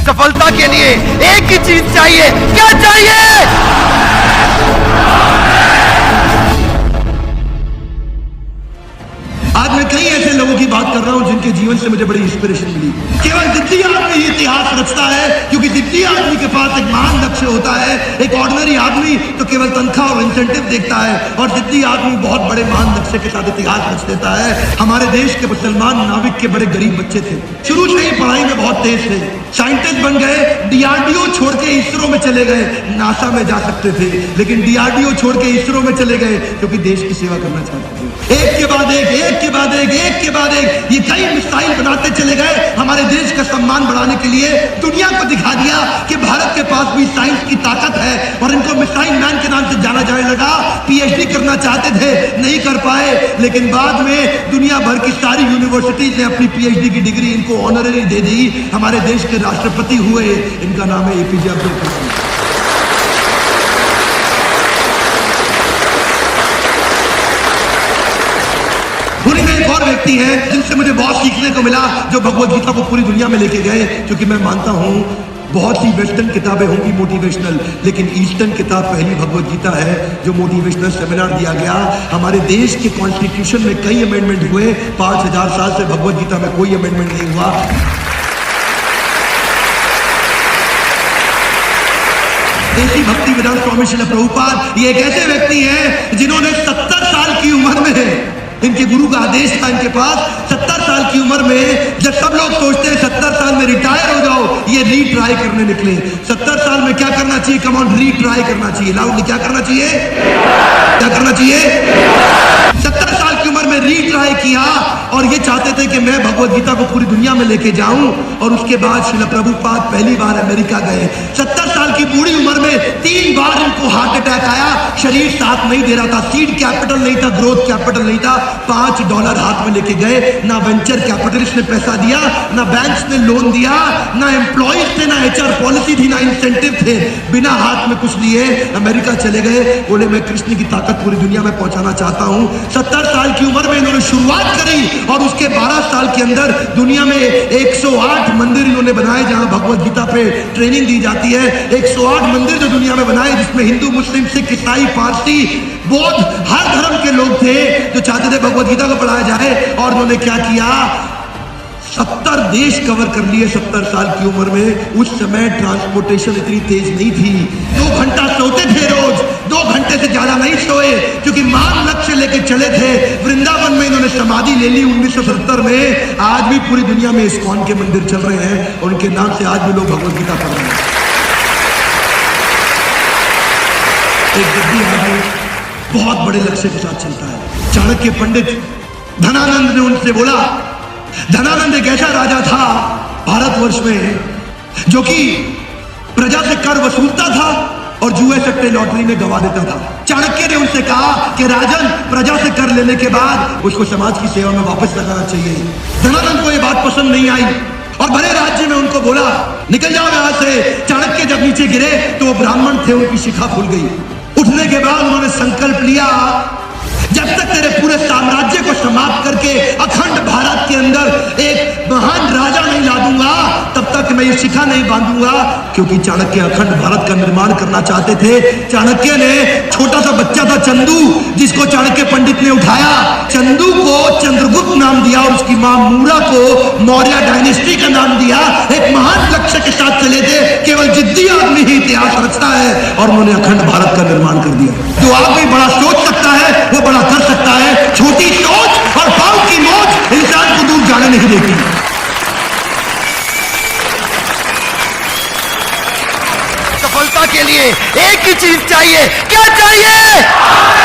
सफलता के लिए एक ही चीज चाहिए, क्या चाहिए? आज मैं कई ऐसे लोगों की बात कर रहा हूं जिनके जीवन से मुझे बड़ी इंस्पिरेशन मिली। केवल जिद्दी आदमी ही इतिहास रचता है, क्योंकि जिद्दी आदमी के पास एक महान लक्ष्य होता है। एक ऑर्डिनरी आदमी तो केवल तनख्वाह और इंसेंटिव देखता है, और जिद्दी आदमी बहुत बड़े महान लक्ष्य के साथ इतिहास रच देता है। हमारे देश के मुसलमान नाविक के बड़े गरीब बच्चे थे, शुरू से ही पढ़ाई में बहुत तेज थे, साइंटिस्ट बन गए, डीआरडीओ छोड़ के इसरो में चले गए। नासा में जा सकते थे, लेकिन डीआरडीओ छोड़ के इसरो में चले गए क्योंकि देश की सेवा करना चाहते थे। एक के बाद एक, एक के बाद एक, एक के बाद एक ये कई मिसाइल बनाते चले गए। हमारे देश का सम्मान बढ़ाने के लिए दुनिया को दिखा दिया कि भारत के पास भी साइंस की ताकत है, और इनको मिसाइल मैन के नाम से जाना जाने लगा। पीएचडी करना चाहते थे, नहीं कर पाए, लेकिन बाद में दुनिया भर की सारी यूनिवर्सिटीज ने अपनी पीएचडी की डिग्री इनको ऑनररी दे दी। हमारे देश के राष्ट्रपति हुए, इनका नाम है एपीजे अब्दुल कलाम। उन्हीं में एक और व्यक्ति है जिनसे मुझे बहुत सीखने को मिला, जो भगवत गीता को पूरी दुनिया में लेके गए। क्योंकि मैं मानता हूं बहुत सी वेस्टर्न किताबें होंगी मोटिवेशनल, लेकिन ईस्टर्न किताब पहली भगवत गीता है जो मोटिवेशनल सेमिनार दिया गया। हमारे देश के कॉन्स्टिट्यूशन में कई अमेंडमेंट हुए, 5000 साल से भगवत गीता में कोई अमेंडमेंट नहीं हुआ। देशी भक्ति वेदांत स्वामी श्रील प्रभुपाद ये एक ऐसे व्यक्ति हैं जिन्होंने 70 साल की उम्र में, इनके गुरु का आदेश था इनके पास, 70 साल की उम्र में, जब सब लोग सोचते हैं 70 साल में रिटायर हो जाओ, ये रीट्राई करने निकले। 70 साल में क्या करना चाहिए? कम ऑन, रीट्राई करना चाहिए। लाउडली क्या करना चाहिए? क्या करना चाहिए? 70 साल की उम्र में रीट्राई किया, और ये चाहते थे कि मैं भगवत गीता को पूरी दुनिया में लेके जाऊं। और उसके बाद श्रील प्रभुपाद पहली बार अमेरिका गए। 70 साल की बूढ़ी उम्र में 3 बार इनको हार्ट अटैक आया, शरीर साथ नहीं दे रहा था, सीड कैपिटल नहीं था, ग्रोथ कैपिटल नहीं था। $5 हाथ में लेके गए, ना वेंचर कैपिटलिस्ट ने पैसा दिया, ना बैंक्स ने लोन दिया, ना एम्प्लॉइज थे, ना एचआर पॉलिसी थी, ना इंसेंटिव थे। बिना हाथ में कुछ लिए अमेरिका चले गए, बोले मैं कृष्ण की ताकत पूरी दुनिया में पहुंचाना चाहता हूं। 70 साल की उम्र में इन्होंने शुरुआत करी, और उसके 12 साल के अंदर दुनिया में 108 मंदिर इन्होंने बनाए जहां भगवत गीता पे ट्रेनिंग दी जाती है। 108 मंदिर जो दुनिया में बनाए, जिसमें हिंदू, मुस्लिम, सिख, ईसाई, पारसी, बौद्ध, हर धर्म के लोग थे जो चाहते थे भगवत गीता को पढ़ाया जाए। और उन्होंने क्या किया? 70 देश कवर कर लिए 70 साल की उम्र में। उस समय ट्रांसपोर्टेशन इतनी तेज नहीं थी, 2 घंटा सोते थे रोज, 2 घंटे से ज्यादा नहीं सोए, क्योंकि महान लक्ष्य लेके चले थे। वृंदावन में इन्होंने समाधि ले ली 1970 में। आज भी पूरी दुनिया में इस्कॉन के मंदिर चल रहे हैं, और उनके नाम से आज भी लोग भगवत गीता पढ़ रहे हैं। एक जिद्दी आदमी बहुत बड़े लक्ष्य के साथ चलता है। चाणक्य पंडित धनानंद ने उनसे बोला, धनानंद एक ऐसा राजा था भारतवर्ष में जो कि प्रजा से कर वसूलता था और जुए सट्टे लॉटरी में गवा देता था। चाणक्य ने उनसे कहा कि राजन, प्रजा से कर लेने के बाद उसको समाज की सेवा में वापस लगाना चाहिए। धनानंद को यह बात पसंद नहीं आई, और भले राज्य में उनको बोला निकल जाओ यहां से। चाणक्य जब नीचे गिरे तो वो ब्राह्मण थे, उनकी शिखा खुल गई। उठने के बाद उन्होंने संकल्प लिया, जब तक तेरे पूरे साम्राज्य को समाप्त करके अखंड भारत के अंदर एक महान राजा नहीं ला दूंगा, तब तक मैं ये शिखा नहीं बांधूंगा। क्योंकि चाणक्य अखंड भारत का निर्माण करना चाहते थे। चाणक्य ने छोटा सा बच्चा था चंदू, जिसको चाणक्य पंडित ने उठाया, चंदू को चंद्रगुप्त नाम दिया, और उसकी मां मूरा को मौर्य डायनेस्टी का नाम दिया। एक महान लक्ष्य के साथ चले थे। केवल जिद्दी आदमी ही इतिहास रचता है, और उन्होंने अखंड भारत का निर्माण कर दिया। जो आदमी बड़ा सोच सकता है वो बड़ा कर सकता है। छोटी सोच और पांव की मोच इंसान को दूर जाने नहीं देती। सफलता के लिए एक ही चीज चाहिए, क्या चाहिए?